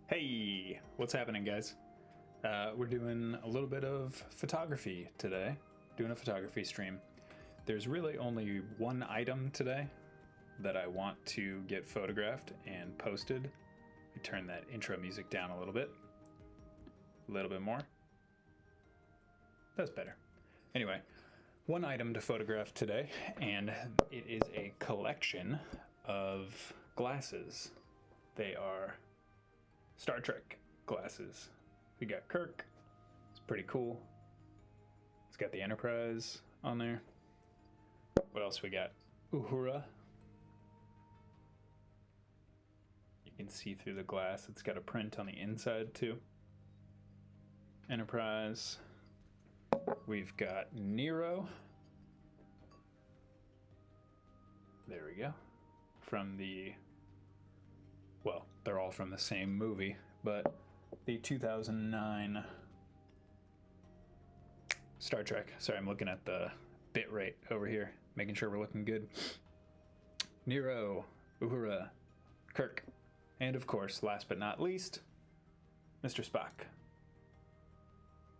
Hey, what's happening, guys? We're doing a little bit of photography today, doing a photography stream. There's really only one item today that I want to get photographed and posted. I turn that intro music down a little bit more. That's better. Anyway, one item to photograph today, and it is a collection of glasses. They are Star Trek glasses. We got Kirk. It's pretty cool. It's got the Enterprise on there. What else we got? Uhura. You can see through the glass. It's got a print on the inside too. Enterprise. We've got Nero. There we go. From the... well, they're all from the same movie, but the 2009 Star Trek. Sorry, I'm looking at the bit rate over here, making sure we're looking good. Nero, Uhura, Kirk, and of course, last but not least, Mr. Spock.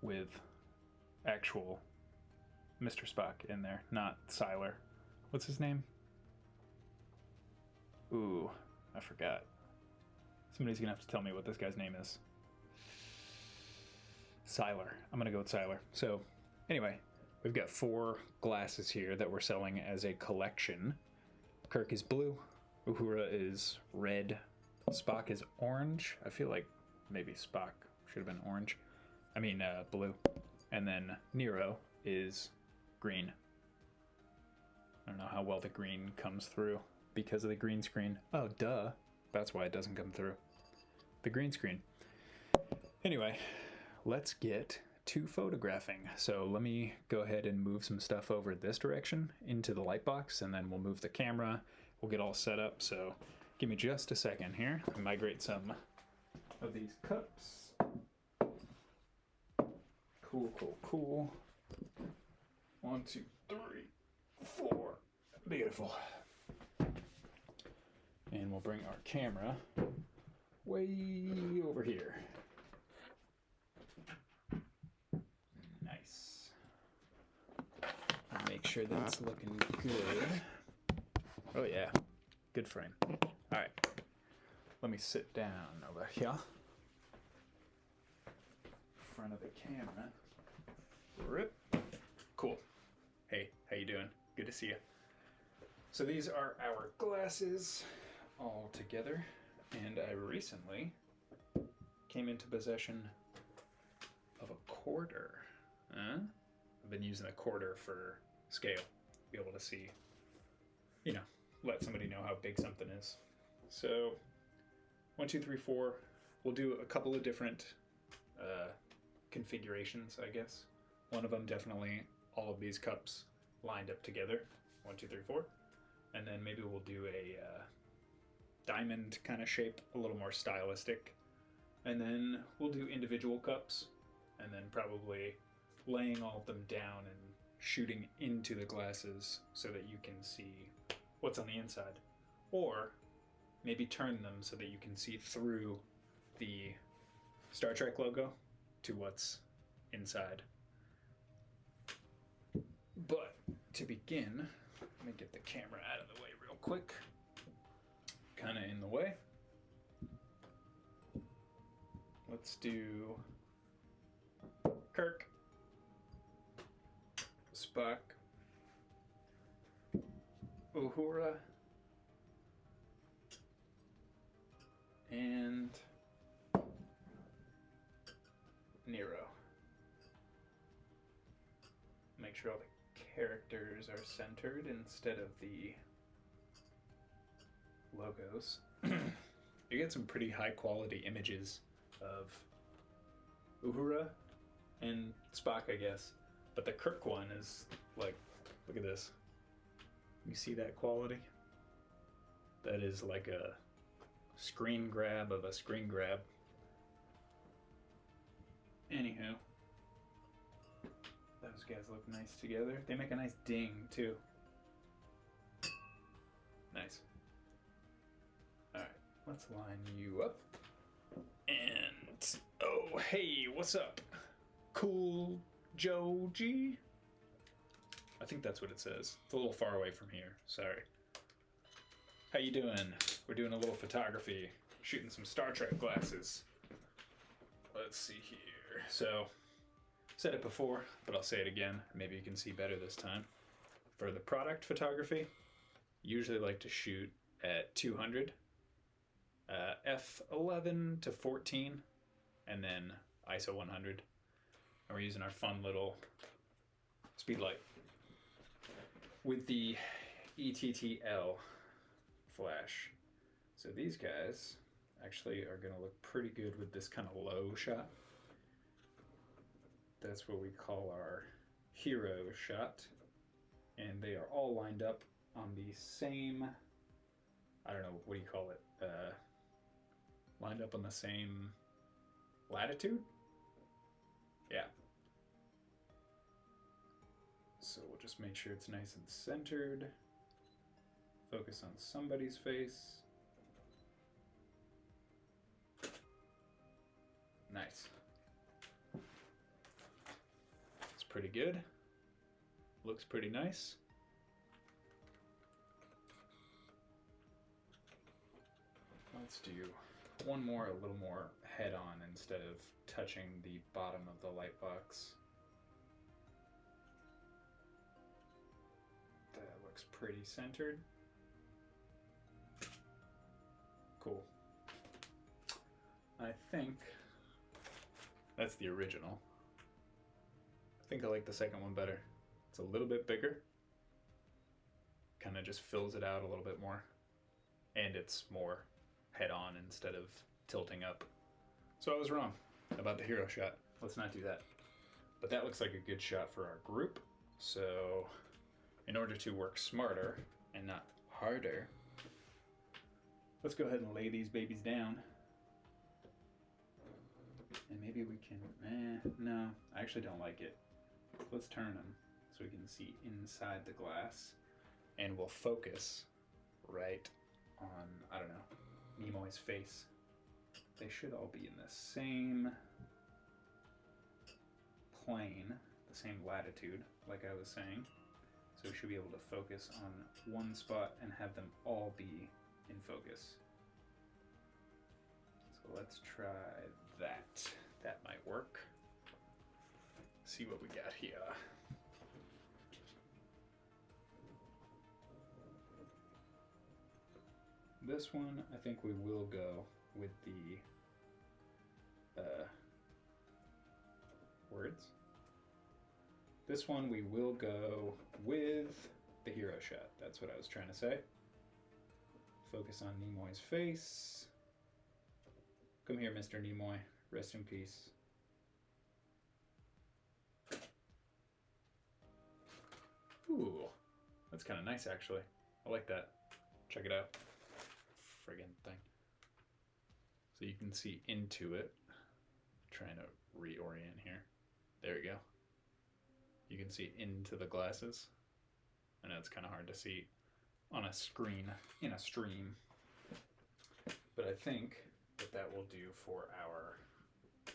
With actual Mr. Spock in there, not Siler. What's his name? Ooh, I forgot. Somebody's gonna have to tell me what this guy's name is. Siler. I'm gonna go with Siler. So, anyway, we've got 4 glasses here that we're selling as a collection. Kirk is blue, Uhura is red, Spock is orange. I feel like maybe Spock should have been orange. I mean, blue. And then Nero is green. I don't know how well the green comes through because of the green screen. Oh, duh. That's why it doesn't come through. The green screen. Anyway, let's get to photographing. So let me go ahead and move some stuff over this direction into the light box, and then we'll move the camera. We'll get all set up. So give me just a second here. I'll migrate some of these cups. Cool. 1, 2, 3, 4. Beautiful. And we'll bring our camera way over here. Nice. Make sure that's looking good. Oh yeah, good frame. All right, let me sit down over here. Front of the camera. Rip. Cool. Hey, how you doing? Good to see you. So these are our glasses all together, and I recently came into possession of a quarter. I've been using a quarter for scale, be able to see, let somebody know how big something is. So 1, 2, 3, 4. We'll do a couple of different configurations, I guess. One of them definitely all of these cups lined up together. 1, 2, 3, 4. And then maybe we'll do a diamond kind of shape, a little more stylistic. And then we'll do individual cups, and then probably laying all of them down and shooting into the glasses so that you can see what's on the inside. Or maybe turn them so that you can see through the Star Trek logo to what's inside. But to begin, let me get the camera out of the way real quick. Kind of in the way. Let's do Kirk, Spock, Uhura, and Nero. Make sure all the characters are centered instead of the logos. You get some pretty high quality images of Uhura and Spock, I guess. But the Kirk one is like, look at this. You see that quality? That is like a screen grab of a screen grab. Anywho, those guys look nice together. They make a nice ding too. Nice. Alright, let's line you up. And oh, hey, what's up? Cool Joe G? I think that's what it says. It's a little far away from here. Sorry. How you doing? We're doing a little photography, shooting some Star Trek glasses. Let's see here. So, said it before, but I'll say it again. Maybe you can see better this time. For the product photography, usually like to shoot at 200, f11 to 14, and then ISO 100. And we're using our fun little speed light with the ETTL flash. So these guys actually are going to look pretty good with this kind of low shot. That's what we call our hero shot. And they are all lined up on the same, I don't know, what do you call it? Lined up on the same latitude? Yeah. So we'll just make sure it's nice and centered. Focus on somebody's face. Nice. It's pretty good. Looks pretty nice. Let's do one more, a little more head on instead of touching the bottom of the light box. That looks pretty centered. Cool. I think that's the original. I think I like the second one better. It's a little bit bigger. Kind of just fills it out a little bit more. And it's more head on instead of tilting up. So I was wrong about the hero shot. Let's not do that. But that looks like a good shot for our group. So in order to work smarter and not harder, let's go ahead and lay these babies down. And maybe we can, no, I actually don't like it. Let's turn them so we can see inside the glass. And we'll focus right on, I don't know, Nimoy's face. They should all be in the same plane, the same latitude, like I was saying. So we should be able to focus on one spot and have them all be in focus. So let's try that. That might work. See what we got here. This one, I think we will go with the words. This one we will go with the hero shot. That's what I was trying to say. Focus on Nimoy's face. Come here, Mr. Nimoy. Rest in peace. Ooh, that's kind of nice actually. I like that. Check it out. Friggin' thing. So you can see into it. Trying to reorient here. There we go. You can see into the glasses. I know it's kind of hard to see on a screen in a stream. But I think that that will do for our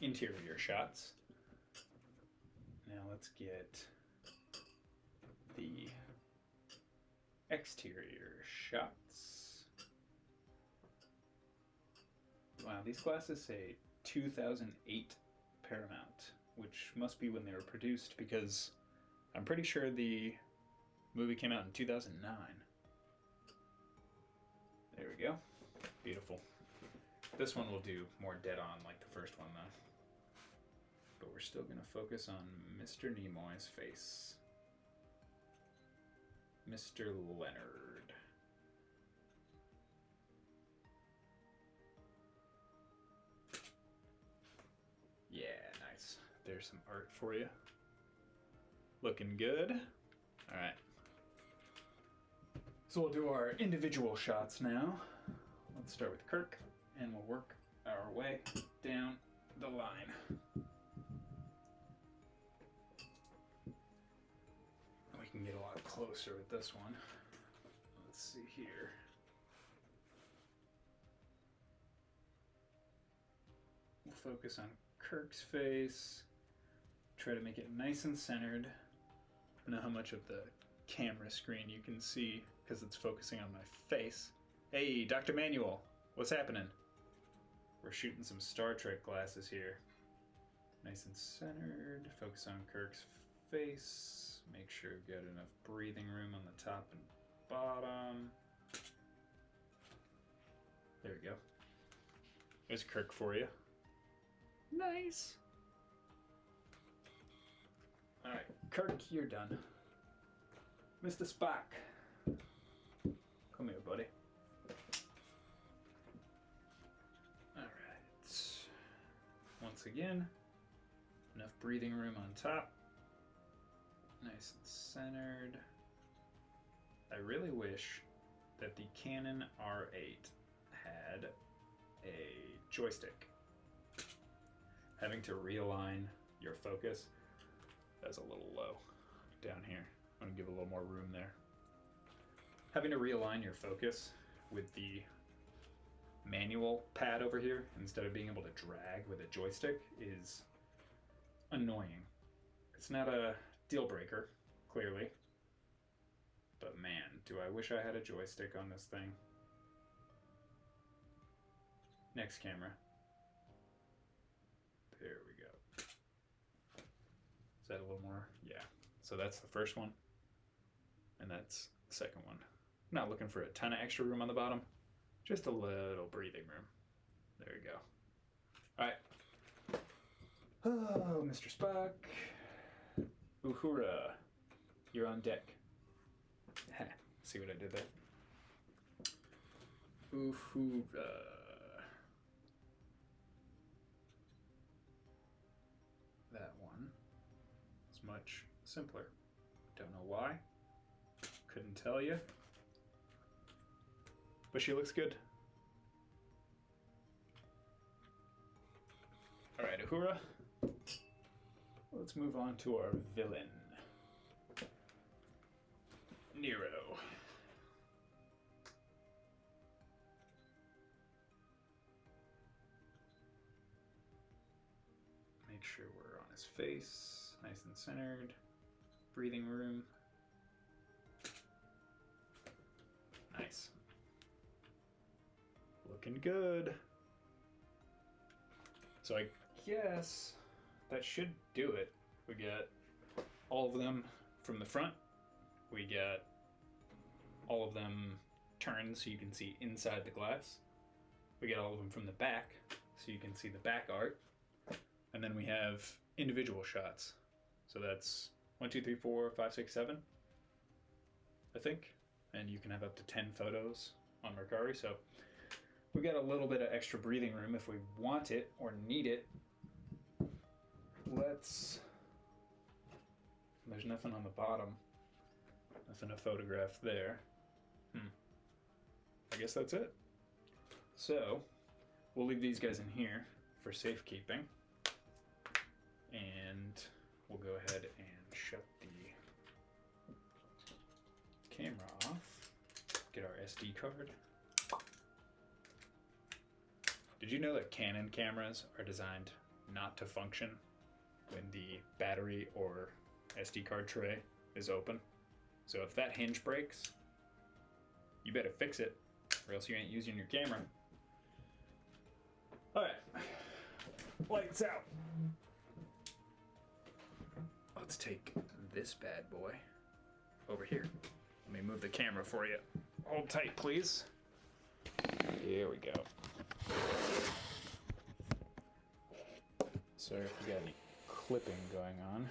interior shots. Now let's get the exterior shots. Wow, these glasses say 2008 Paramount, which must be when they were produced because I'm pretty sure the movie came out in 2009. There we go. Beautiful. This one will do more dead on like the first one though. But we're still going to focus on Mr. Nimoy's face. Mr. Leonard. Yeah, nice. There's some art for you. Looking good. All right. So we'll do our individual shots now. Let's start with Kirk, and we'll work our way down the line. We can get a lot closer with this one. Let's see here. focus on Kirk's face. Try to make it nice and centered. I don't know how much of the camera screen you can see because it's focusing on my face. Hey, Dr. Manuel, what's happening? We're shooting some Star Trek glasses here. Nice and centered. Focus on Kirk's face. Make sure we've got enough breathing room on the top and bottom. There we go. There's Kirk for you. Nice. Alright, Kirk, you're done. Mr. Spock. Come here, buddy. Alright. Once again, enough breathing room on top. Nice and centered. I really wish that the Canon R8 had a joystick. Having to realign your focus, that's a little low down here. I'm gonna give a little more room there. Having to realign your focus with the manual pad over here instead of being able to drag with a joystick is annoying. It's not a deal breaker, clearly, but man, do I wish I had a joystick on this thing. Next camera. There we go. Is that a little more? Yeah. So that's the first one. And that's the second one. I'm not looking for a ton of extra room on the bottom. Just a little breathing room. There you go. Alright. Oh, Mr. Spock. Uhura. You're on deck. See what I did there? Uhura. That one is much simpler. Don't know why. Couldn't tell you. But she looks good. Alright, Uhura. Let's move on to our villain. Nero. Make sure we're on his face, nice and centered. Breathing room. Nice. Looking good. So I guess that should do it. We got all of them from the front. We got all of them turned so you can see inside the glass. We got all of them from the back so you can see the back art. And then we have individual shots. So that's 1, 2, 3, 4, 5, 6, 7, I think. And you can have up to 10 photos on Mercari. So we got a little bit of extra breathing room if we want it or need it. There's nothing on the bottom. Nothing to photograph there. I guess that's it. So we'll leave these guys in here for safekeeping. And we'll go ahead and shut the camera off. Get our SD card. Did you know that Canon cameras are designed not to function when the battery or SD card tray is open? So if that hinge breaks, you better fix it or else you ain't using your camera. All right, lights out. Let's take this bad boy over here. Let me move the camera for you. Hold tight, please. Here we go. Sorry if we got any clipping going on.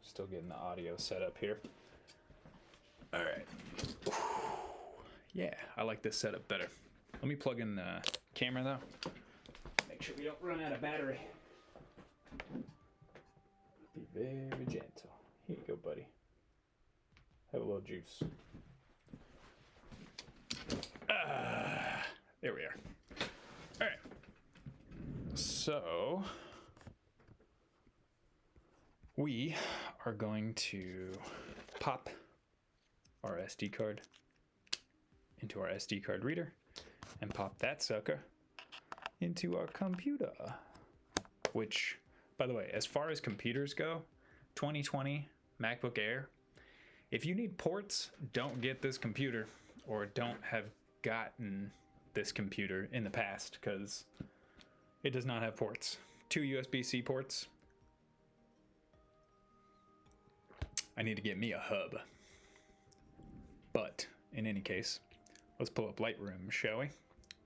Still getting the audio set up here. All right. Yeah, I like this setup better. Let me plug in the camera though. Make sure we don't run out of battery. Be very gentle. Here you go, buddy. Have a little juice. There we are. All right. So we are going to pop our SD card into our SD card reader and pop that sucker into our computer. which, by the way, as far as computers go, 2020 MacBook Air, if you need ports, don't get this computer, or don't have gotten this computer in the past, because it does not have ports. 2 USB-C ports. I need to get me a hub. But in any case, let's pull up Lightroom, shall we?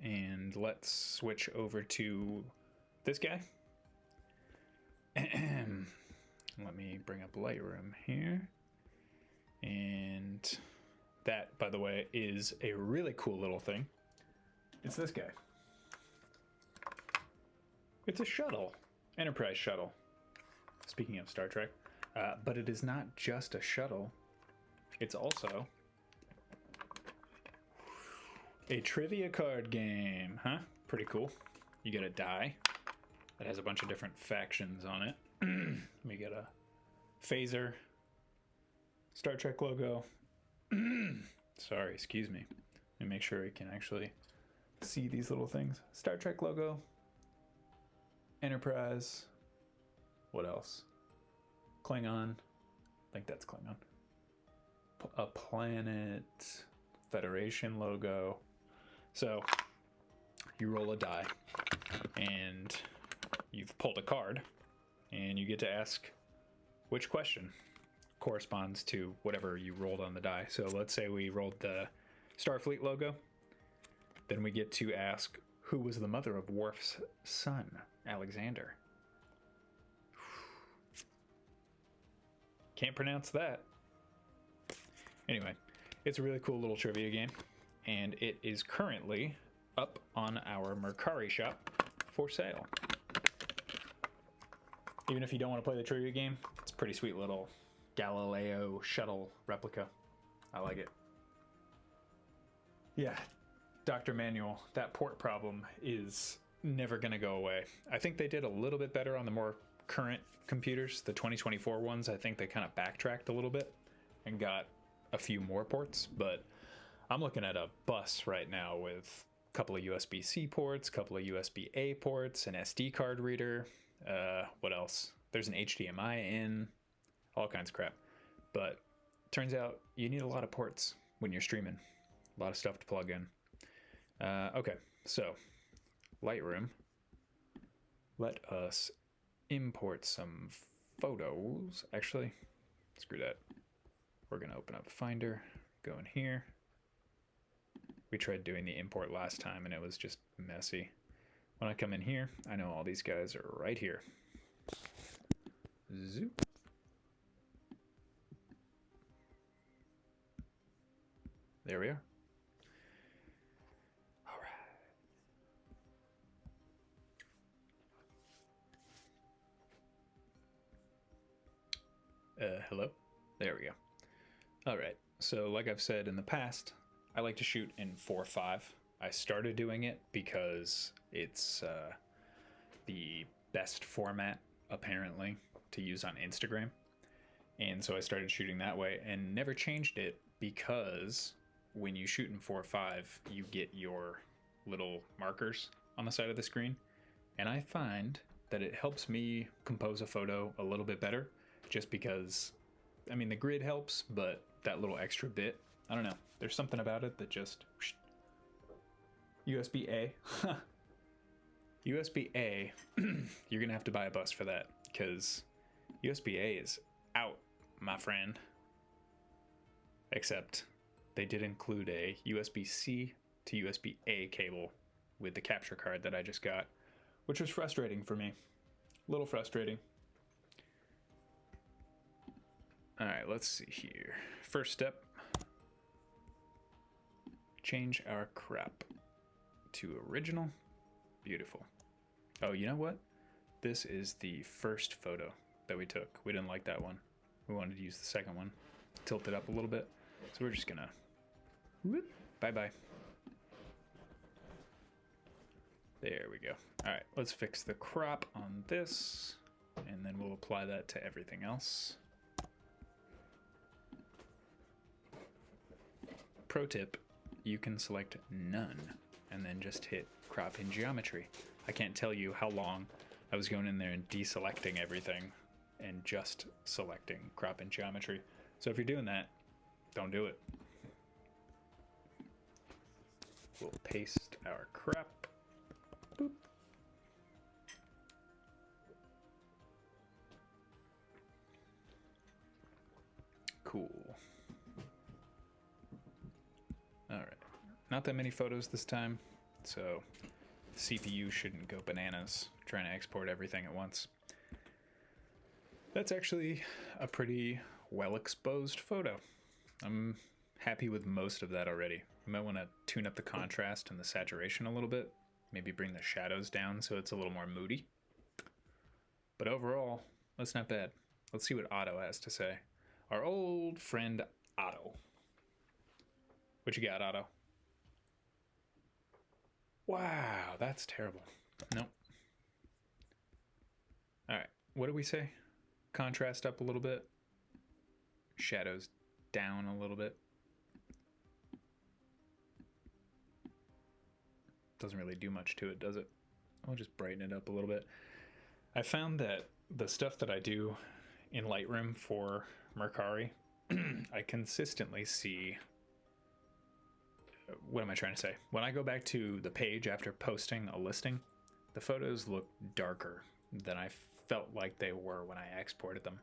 And let's switch over to this guy. Let me bring up Lightroom here. And that, by the way, is a really cool little thing. It's this guy. It's a shuttle, Enterprise shuttle. Speaking of Star Trek. But it is not just a shuttle. It's also a trivia card game, huh? Pretty cool. You get a die that has a bunch of different factions on it. We get a phaser, Star Trek logo. Sorry, excuse me. Let me make sure we can actually see these little things. Star Trek logo, Enterprise. What else? Klingon. I think that's Klingon. A planet, Federation logo. So you roll a die and you've pulled a card and you get to ask which question corresponds to whatever you rolled on the die. So let's say we rolled the Starfleet logo. Then we get to ask who was the mother of Worf's son, Alexander. Can't pronounce that. Anyway, it's a really cool little trivia game, and it is currently up on our Mercari shop for sale. Even if you don't want to play the trivia game, it's a pretty sweet little Galileo shuttle replica. I like it. Yeah, Dr. Manual, that port problem is never going to go away. I think they did a little bit better on the more current computers, the 2024 ones. I think they kind of backtracked a little bit and got a few more ports, but I'm looking at a bus right now with a couple of USB-C ports, a couple of USB-A ports, an SD card reader, what else? There's an HDMI in, all kinds of crap. But turns out you need a lot of ports when you're streaming. A lot of stuff to plug in. Okay, so Lightroom. Let us import some photos. Actually, screw that. We're gonna open up Finder, go in here. We tried doing the import last time and it was just messy. When I come in here, I know all these guys are right here. Zoop. There we are. All right. Hello? There we go. All right. So like I've said in the past, I like to shoot in 4:5. I started doing it because it's the best format, apparently, to use on Instagram. And so I started shooting that way and never changed it because when you shoot in 4:5, you get your little markers on the side of the screen. And I find that it helps me compose a photo a little bit better just because, I mean, the grid helps, but that little extra bit, I don't know. There's something about it that just... USB-A. USB-A, you're going to have to buy a bus for that because USB-A is out, my friend. Except they did include a USB-C to USB-A cable with the capture card that I just got, which was frustrating for me. A little frustrating. All right, let's see here. First step, change our crop to original. Beautiful. Oh, you know what? This is the first photo that we took. We didn't like that one. We wanted to use the second one. Tilt it up a little bit. So we're just gonna whoop, bye-bye. There we go. All right, let's fix the crop on this, and then we'll apply that to everything else. Pro tip, you can select none and then just hit crop in geometry. I can't tell you how long I was going in there and deselecting everything and just selecting crop and geometry. So if you're doing that, don't do it. We'll paste our crop. Boop. Cool. All right. Not that many photos this time, so CPU shouldn't go bananas trying to export everything at once. That's actually a pretty well exposed photo. I'm happy with most of that already. You might want to tune up the contrast and the saturation a little bit. Maybe bring the shadows down so it's a little more moody. But overall, that's not bad. Let's see what Otto has to say. Our old friend Otto. What you got, Otto? Wow, that's terrible. Nope. All right, what do we say? Contrast up a little bit. Shadows down a little bit. Doesn't really do much to it, does it? I'll just brighten it up a little bit. I found that the stuff that I do in Lightroom for Mercari, I consistently see... What am I trying to say? When I go back to the page after posting a listing, the photos look darker than I felt like they were when I exported them.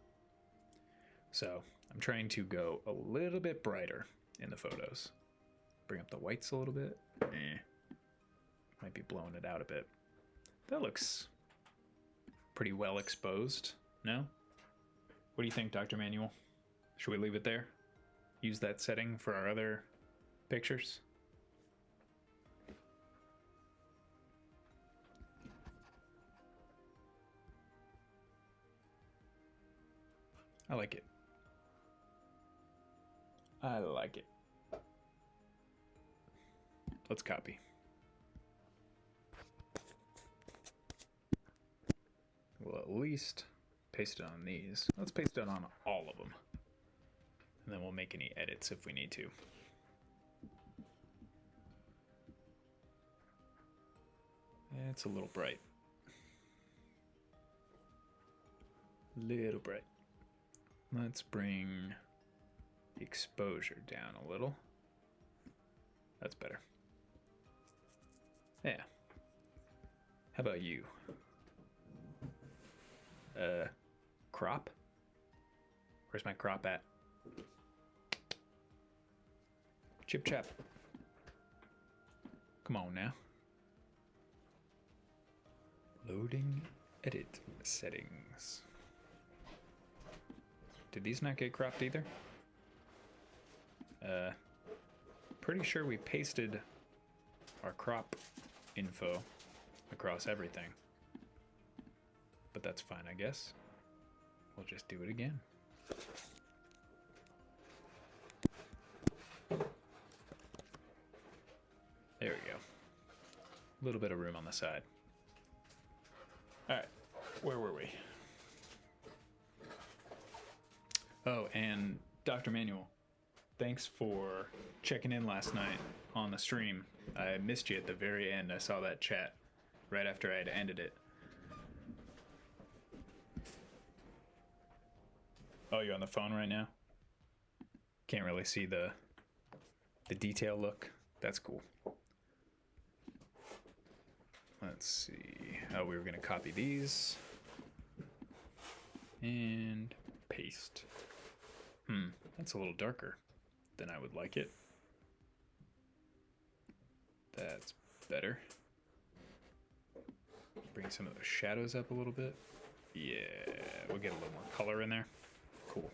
So I'm trying to go a little bit brighter in the photos. Bring up the whites a little bit. Might be blowing it out a bit. That looks pretty well exposed, no? What do you think, Dr. Manuel? Should we leave it there? Use that setting for our other pictures? I like it. I like it. Let's copy. We'll at least paste it on these. Let's paste it on all of them. And then we'll make any edits if we need to. It's a little bright. Little bright. Let's bring exposure down a little. That's better. Yeah. How about you? Crop? Where's my crop at? Chip chap. Come on now. Loading edit settings. Did these not get cropped either? Pretty sure we pasted our crop info across everything. But that's fine, I guess. We'll just do it again. There we go. A little bit of room on the side. All right, where were we? Oh, and Dr. Manuel, thanks for checking in last night on the stream. I missed you at the very end. I saw that chat right after I had ended it. Oh, you're on the phone right now? Can't really see the detail look. That's cool. Let's see. Oh, we were going to copy these. And paste. That's a little darker than I would like it. That's better. Bring some of the shadows up a little bit. Yeah, we'll get a little more color in there. Cool.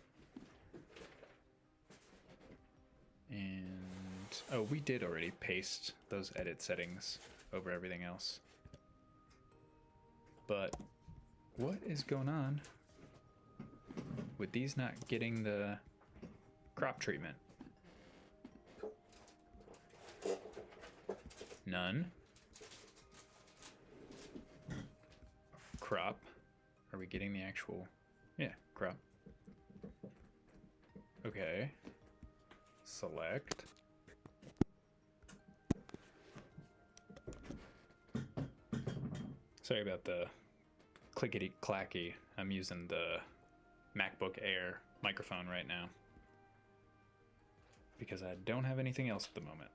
And, oh, we did already paste those edit settings over everything else. But what is going on with these not getting the crop treatment? None. Crop. Are we getting the actual... Yeah, crop. Okay. Select. Sorry about the clickety clacky. I'm using the MacBook Air microphone right now because I don't have anything else at the moment.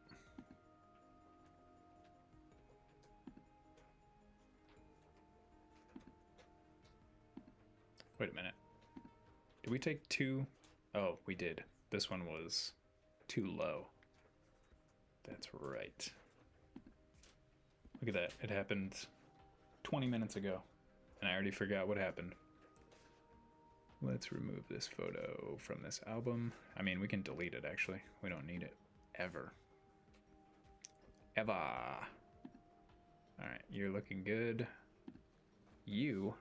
Wait a minute. Did we take two? Oh, we did. This one was too low. That's right. Look at that. It happened 20 minutes ago, and I already forgot what happened. Let's remove this photo from this album. I mean, we can delete it, actually. We don't need it. Ever. Ever. Alright, you're looking good. You...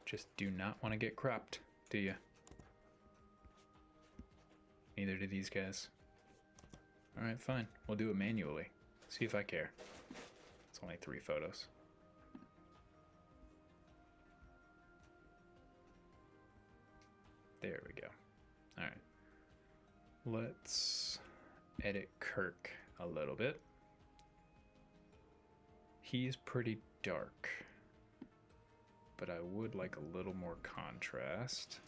just do not want to get cropped, do you? Neither do these guys. Alright, fine. We'll do it manually. See if I care. It's only 3 photos. There we go. Alright. Let's edit Kirk a little bit. He's pretty dark, but I would like a little more contrast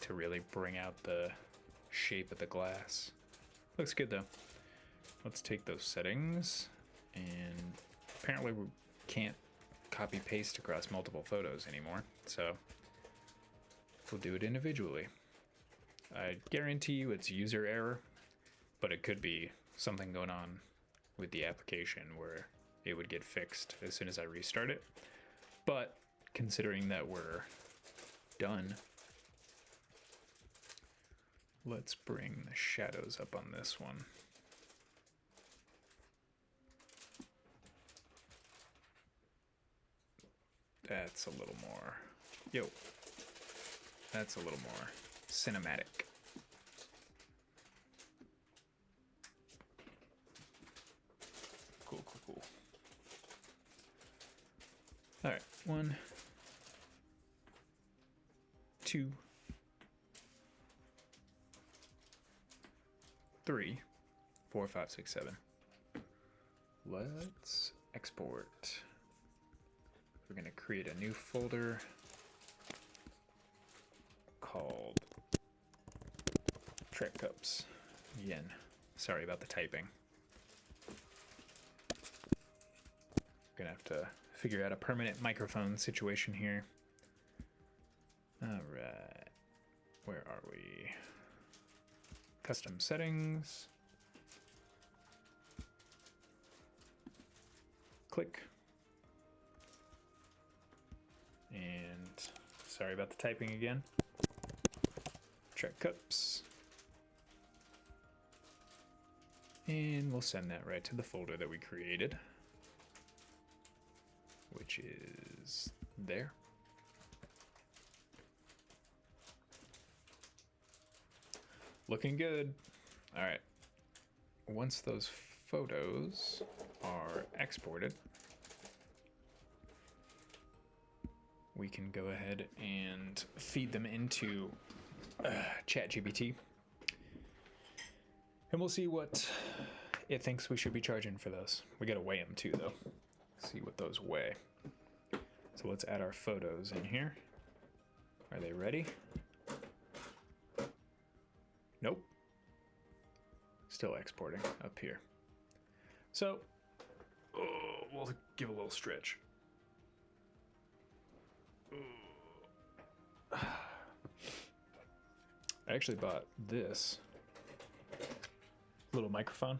to really bring out the shape of the glass. Looks good though. Let's take those settings, and apparently we can't copy paste across multiple photos anymore, so we'll do it individually. I guarantee you it's user error, but it could be something going on with the application where it would get fixed as soon as I restart it. But considering that we're done, let's bring the shadows up on this one. That's a little more, that's a little more cinematic. Cool. All right, 1, 2, 3, 4, 5, 6, 7. Let's export. We're gonna create a new folder called Trek Cups. Again, sorry about the typing. Gonna have to figure out a permanent microphone situation here. All right, where are we? Custom settings. Click. And sorry about the typing again. Trek Cups. And we'll send that right to the folder that we created, which is there. Looking good. All right. Once those photos are exported, we can go ahead and feed them into ChatGPT. And we'll see what it thinks we should be charging for those. We gotta weigh them too, though. See what those weigh. So let's add our photos in here. Are they ready? Nope. Still exporting up here. So we'll give a little stretch. I actually bought this little microphone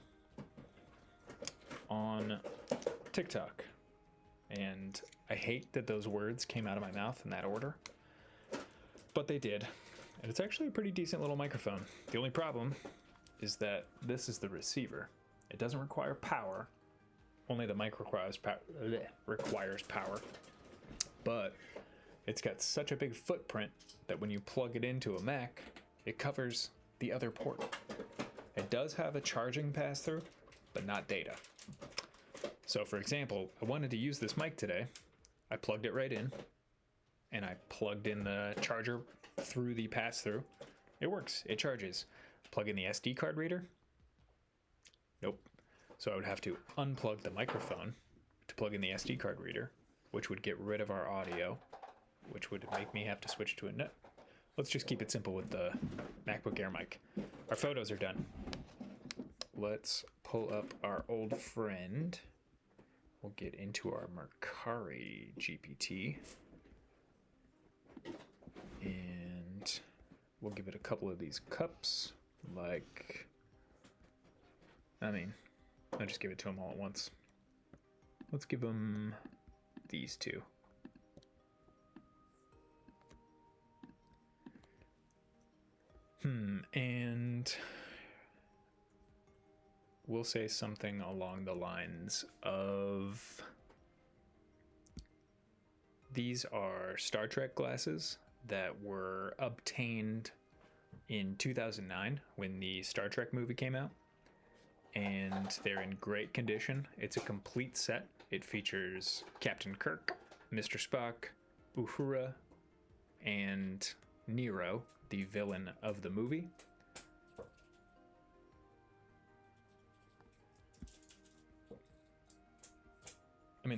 on TikTok, and I hate that those words came out of my mouth in that order, but they did, and it's actually a pretty decent little microphone. The only problem is that this is the receiver. It doesn't require power. Only the mic requires power, but it's got such a big footprint that when you plug it into a Mac, it covers the other port. It does have a charging pass-through, but not data. So for example, I wanted to use this mic today. I plugged it right in, and I plugged in the charger through the pass-through. It works, it charges. Plug in the SD card reader, Nope. So I would have to unplug the microphone to plug in the SD card reader, which would get rid of our audio, which would make me have to switch to a net. Let's just keep it simple with the MacBook Air mic. Our photos are done. Let's pull up our old friend. We'll get into our Mercari GPT. And we'll give it a couple of these cups. Like, I'll just give it to them all at once. Let's give them these two. And we'll say something along the lines of, these are Star Trek glasses that were obtained in 2009 when the Star Trek movie came out, and they're in great condition. It's a complete set. It features Captain Kirk, Mr. Spock, Uhura, and Nero, the villain of the movie.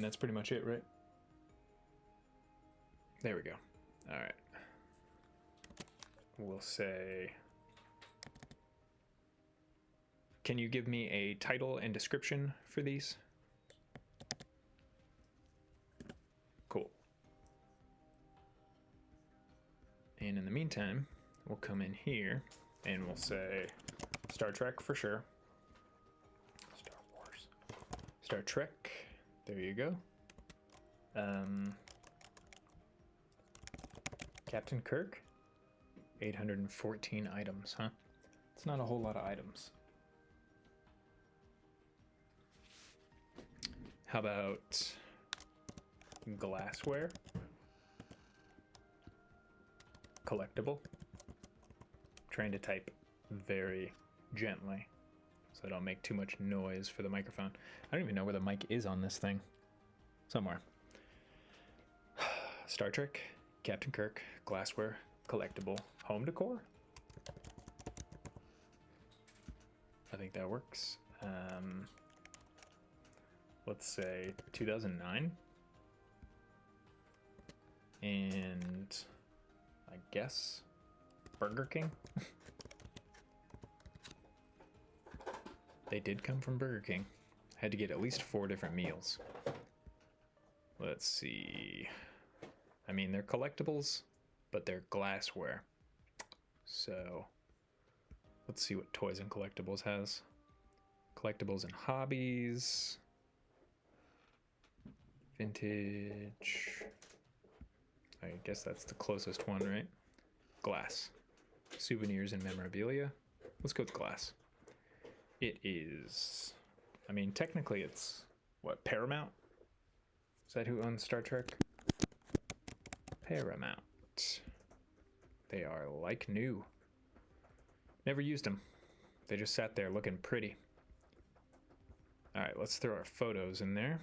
That's pretty much it, right? There we go. All right. We'll say, can you give me a title and description for these? Cool. And in the meantime, we'll come in here and we'll say Star Trek for sure. Star Wars. Star Trek. There you go. Captain Kirk. 814 items, huh? It's not a whole lot of items. How about glassware? Collectible. Trying to type very gently so I don't make too much noise for the microphone. I don't even know where the mic is on this thing. Somewhere. Star Trek, Captain Kirk, glassware, collectible, home decor. I think that works. Let's say 2009. And I guess Burger King. They did come from Burger King. Had to get at least 4 different meals. Let's see. They're collectibles, but they're glassware. So let's see what Toys and Collectibles has. Collectibles and hobbies. Vintage. I guess that's the closest one, right? Glass. Souvenirs and memorabilia. Let's go with glass. It is, technically it's, what, Paramount? Is that who owns Star Trek? Paramount. They are like new. Never used them. They just sat there looking pretty. All right, let's throw our photos in there.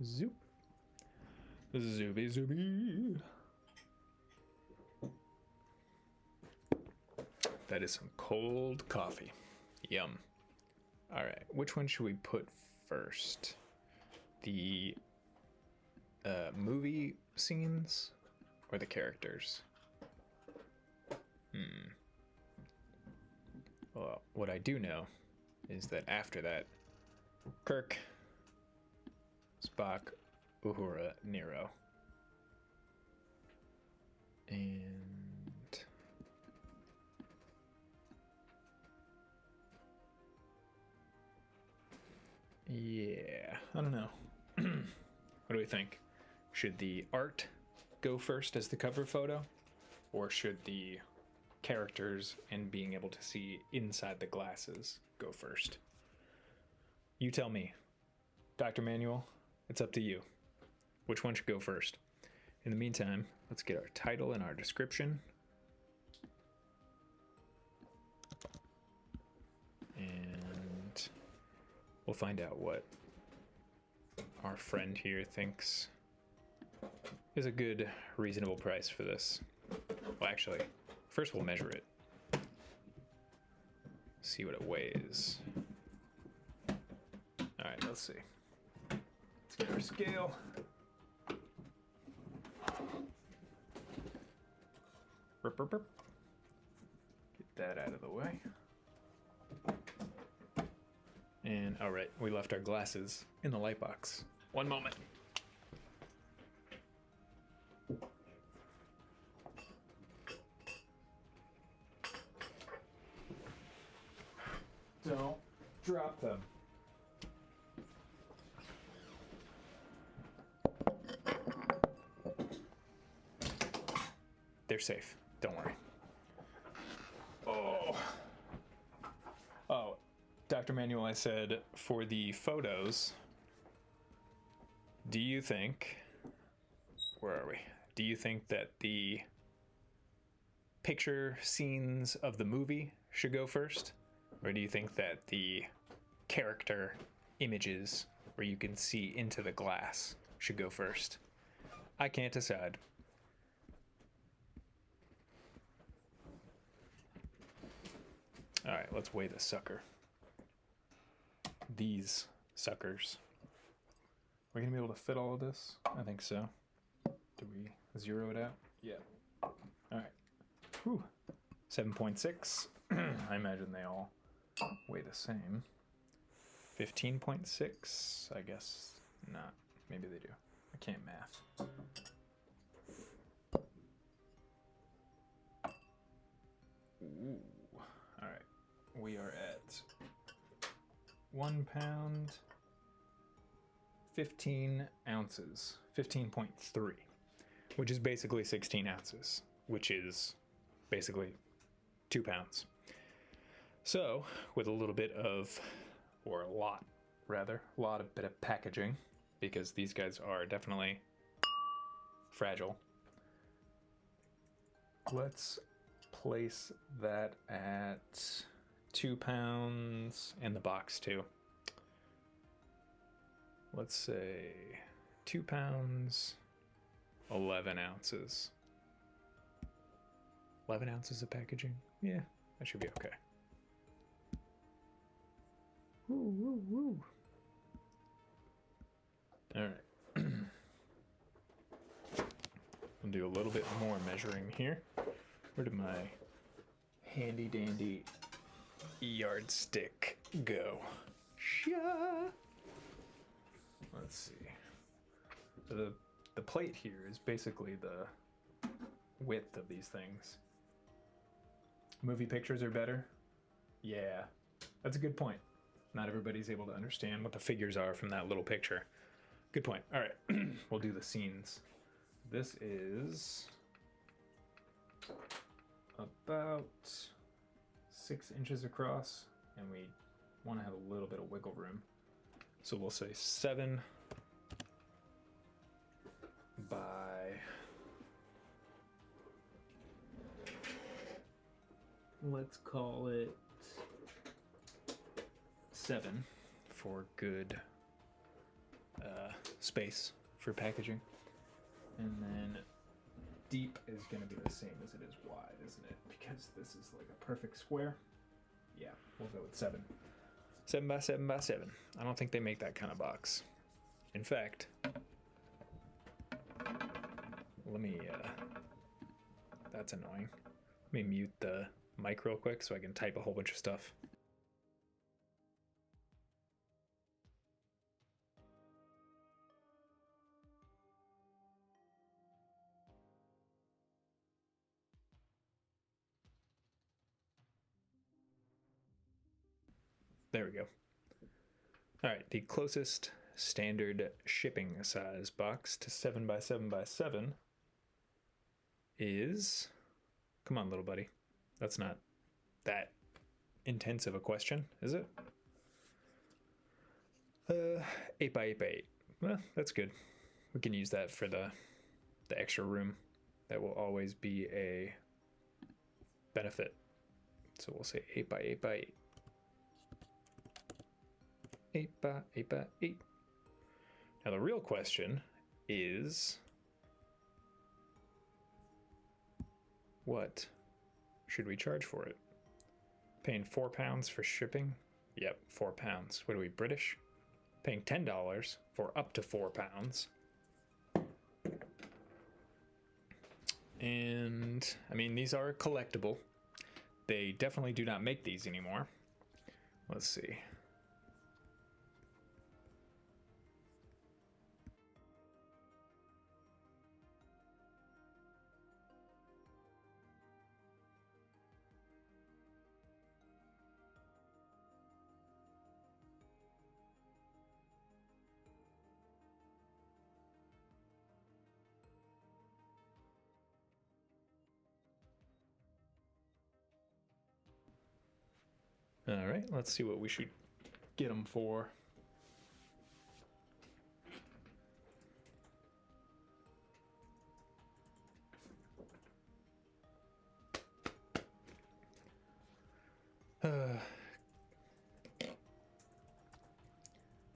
Zoop. Zooby zooby. That is some cold coffee. Yum. All right, which one should we put first? The movie scenes or the characters? Well, what I do know is that after that, Kirk, Spock, Uhura, Nero. And yeah, I don't know. What do we think? Should the art go first as the cover photo? Or should the characters and being able to see inside the glasses go first? You tell me. Dr. Manuel, it's up to you. Which one should go first? In the meantime, let's get our title and our description. And we'll find out what our friend here thinks is a good, reasonable price for this. Well, actually, first we'll measure it. see what it weighs. All right, let's see. Let's get our scale. Burp, burp, burp. Get that out of the way. And all right, we left our glasses in the light box. One moment. Don't drop them. They're safe. Don't worry. Oh, Dr. Manuel, I said for the photos, do you think, where are we? Do you think that the picture scenes of the movie should go first? Or do you think that the character images where you can see into the glass should go first? I can't decide. All right, let's weigh the sucker. These suckers. We're gonna be able to fit all of this? I think so. Do we zero it out? Yeah. All right. Whew. 7.6. I imagine they all weigh the same. 15.6. I guess not. Maybe they do. I can't math. Ooh. All right. We are at 1 pound, 15 ounces, 15.3, which is basically 16 ounces, which is basically 2 pounds. So, with a little bit of, or a lot rather, a lot of bit of packaging, because these guys are definitely fragile. Let's place that at 2 pounds and the box too. Let's say 2 pounds, 11 ounces. 11 ounces of packaging? Yeah, that should be okay. Woo, woo, woo. All right. We'll do a little bit more measuring here. Where did my handy dandy yardstick go? Let's see. The plate here is basically the width of these things. Movie pictures are better? Yeah, that's a good point. Not everybody's able to understand what the figures are from that little picture. Good point. All right, we'll do the scenes. This is about 6 inches across, and we want to have a little bit of wiggle room. So we'll say 7 by 7 for good space for packaging. And then deep is going to be the same as it is wide, isn't it? Because this is like a perfect square. Yeah, we'll go with 7. 7 by 7 by 7. I don't think they make that kind of box. In fact, let me, that's annoying. Let me mute the mic real quick so I can type a whole bunch of stuff. There we go. All right, the closest standard shipping size box to 7 by 7 by 7 is, come on, little buddy. That's not that intense of a question, is it? 8 by 8 by 8. Well, that's good. We can use that for the extra room. That will always be a benefit. So we'll say 8 by 8 by 8. 8 by 8 by 8. Now the real question is, what should we charge for it? Paying £4 for shipping. Yep, £4. What are we, British? Paying $10 for up to £4. And I mean, these are collectible. They definitely do not make these anymore. Let's see. All right, let's see what we should get them for.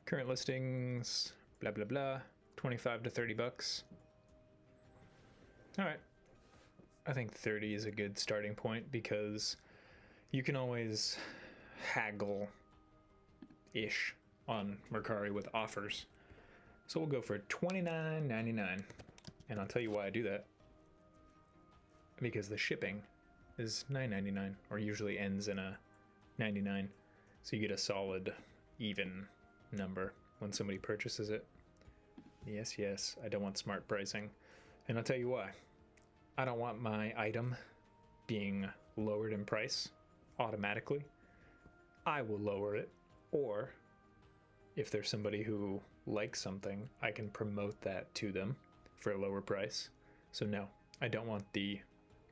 Current listings, blah, blah, blah, 25 to 30 bucks. All right. I think 30 is a good starting point because you can always haggle-ish on Mercari with offers. So we'll go for $29.99. And I'll tell you why I do that. Because the shipping is $9.99 or usually ends in a 99. So you get a solid, even number when somebody purchases it. Yes, yes, I don't want smart pricing. And I'll tell you why. I don't want my item being lowered in price automatically. I will lower it, or if there's somebody who likes something, I can promote that to them for a lower price. So no, I don't want the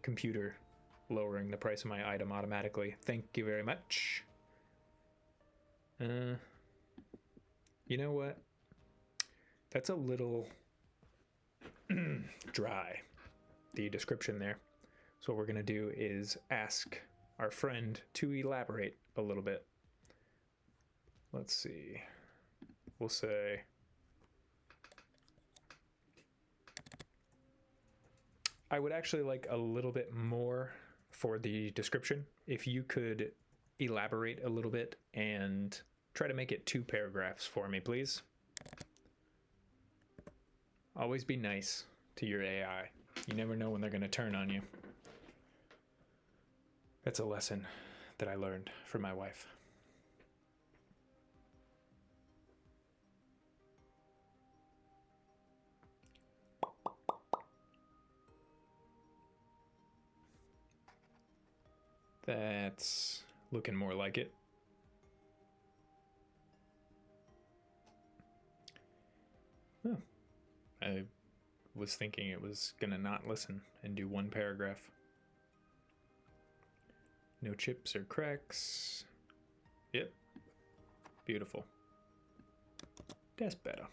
computer lowering the price of my item automatically. Thank you very much. You know what? That's a little dry, the description there. So what we're gonna do is ask our friend to elaborate a little bit. Let's see. We'll say, I would actually like a little bit more for the description. If you could elaborate a little bit and try to make it 2 paragraphs for me, please. Always be nice to your AI. You never know when they're going to turn on you. That's a lesson that I learned from my wife. That's looking more like it. Oh, I was thinking it was gonna not listen and do 1 paragraph. No chips or cracks. Yep. Beautiful. That's better.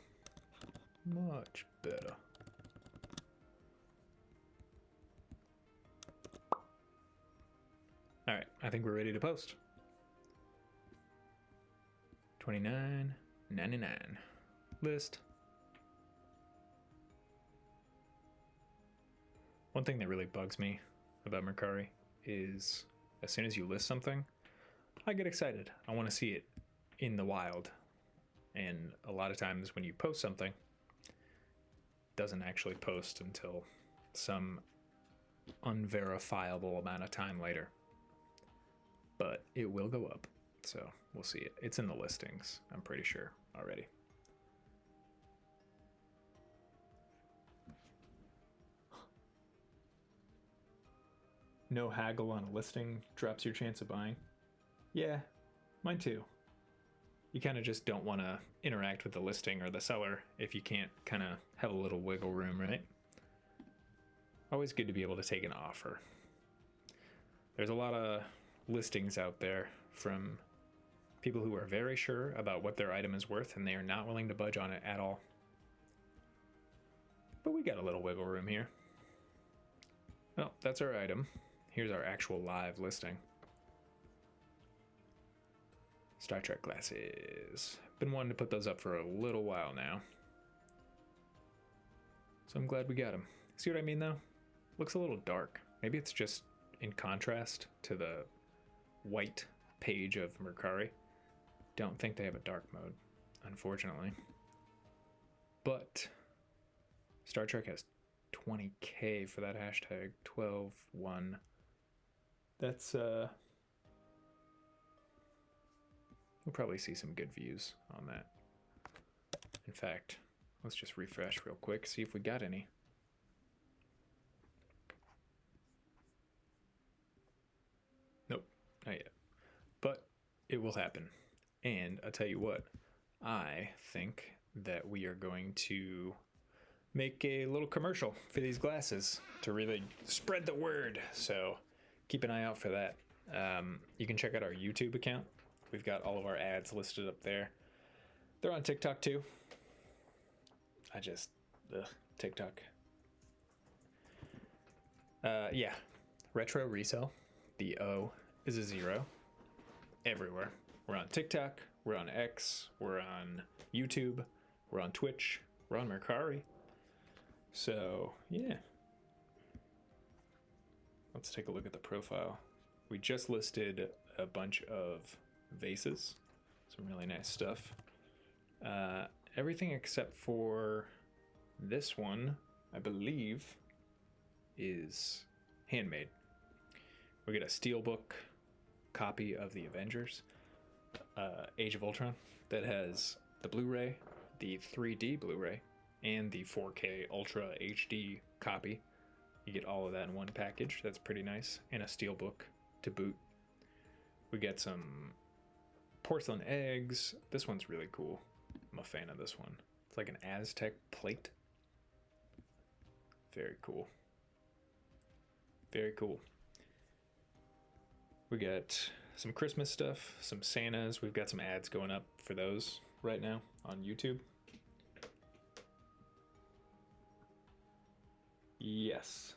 Much better. All right, I think we're ready to post. $29.99. List. One thing that really bugs me about Mercari is as soon as you list something, I get excited. I want to see it in the wild. And a lot of times when you post something, it doesn't actually post until some unverifiable amount of time later. But it will go up, so we'll see it. It's in the listings, I'm pretty sure, already. No haggle on a listing drops your chance of buying. Yeah, mine too. You kind of just don't want to interact with the listing or the seller if you can't kind of have a little wiggle room, right? Always good to be able to take an offer. There's a lot of listings out there from people who are very sure about what their item is worth and they are not willing to budge on it at all. But we got a little wiggle room here. Well, that's our item. Here's our actual live listing. Star Trek glasses. Been wanting to put those up for a little while now. So I'm glad we got them. See what I mean though? Looks a little dark. Maybe it's just in contrast to the white page of Mercari. Don't think they have a dark mode, unfortunately. But Star Trek has 20K for that hashtag 12-1. That's we'll probably see some good views on that. In fact, let's just refresh real quick, see if we got any. Nope, not yet. But it will happen. And I'll tell you what, I think that we are going to make a little commercial for these glasses to really spread the word. So keep an eye out for that. You can check out our YouTube account. We've got all of our ads listed up there. They're on TikTok too. TikTok. Yeah, Retro Resell. The O is a 0 everywhere. We're on TikTok, we're on X, we're on YouTube, we're on Twitch, we're on Mercari. So, yeah. Let's take a look at the profile. We just listed a bunch of vases, some really nice stuff. Everything except for this one, I believe, is handmade. We get a steelbook copy of the Avengers, Age of Ultron, that has the Blu-ray, the 3D Blu-ray, and the 4K Ultra HD copy. You get all of that in one package. That's pretty nice. And a steelbook to boot. We get some porcelain eggs. This one's really cool. I'm a fan of this one. It's like an Aztec plate. Very cool. Very cool. We got some Christmas stuff, some Santas. We've got some ads going up for those right now on YouTube. Yes,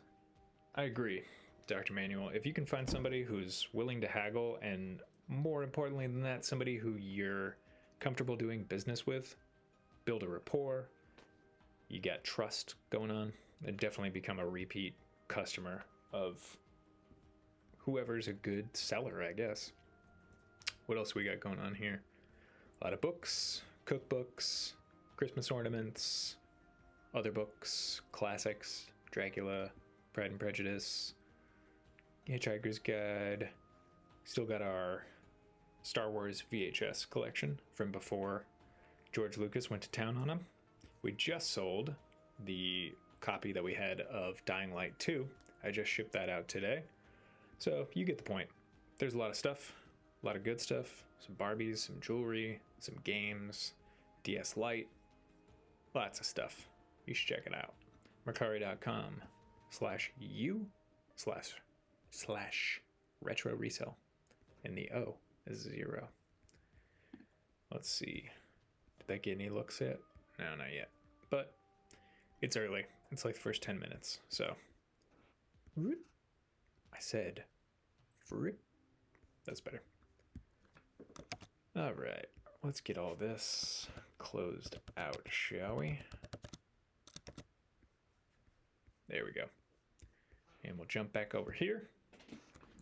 I agree, Dr. Manuel. If you can find somebody who's willing to haggle, and more importantly than that, somebody who you're comfortable doing business with, build a rapport, you got trust going on, and definitely become a repeat customer of whoever's a good seller, I guess. What else we got going on here? A lot of books, cookbooks, Christmas ornaments, other books, classics, Dracula, Pride and Prejudice, Hitchhiker's Guide. Still got our Star Wars VHS collection from before George Lucas went to town on them. We just sold the copy that we had of Dying Light 2. I just shipped that out today. So you get the point. There's a lot of stuff, a lot of good stuff, some Barbies, some jewelry, some games, DS Lite, lots of stuff. You should check it out. Mercari.com/u/retro resell. And the O is 0. Let's see. Did that get any looks yet? No, not yet. But it's early. It's like the first 10 minutes. So I said that's better. All right. Let's get all this closed out, shall we? There we go. And we'll jump back over here.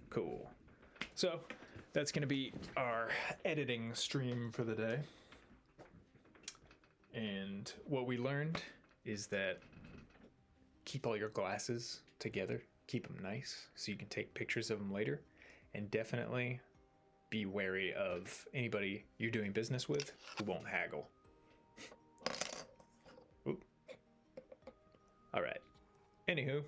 Cool. So that's going to be our editing stream for the day. And what we learned is that keep all your glasses together. Keep them nice so you can take pictures of them later. And definitely be wary of anybody you're doing business with who won't haggle. Oop. All right. Anywho,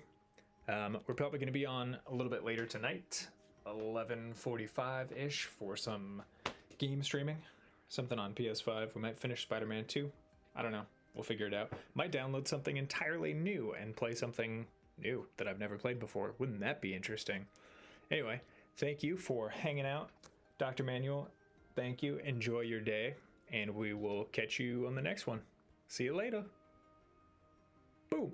we're probably going to be on a little bit later tonight, 11:45-ish, for some game streaming, something on PS5. We might finish Spider-Man 2. I don't know. We'll figure it out. Might download something entirely new and play something new that I've never played before. Wouldn't that be interesting? Anyway, thank you for hanging out. Dr. Manuel, thank you. Enjoy your day, and we will catch you on the next one. See you later. Boom.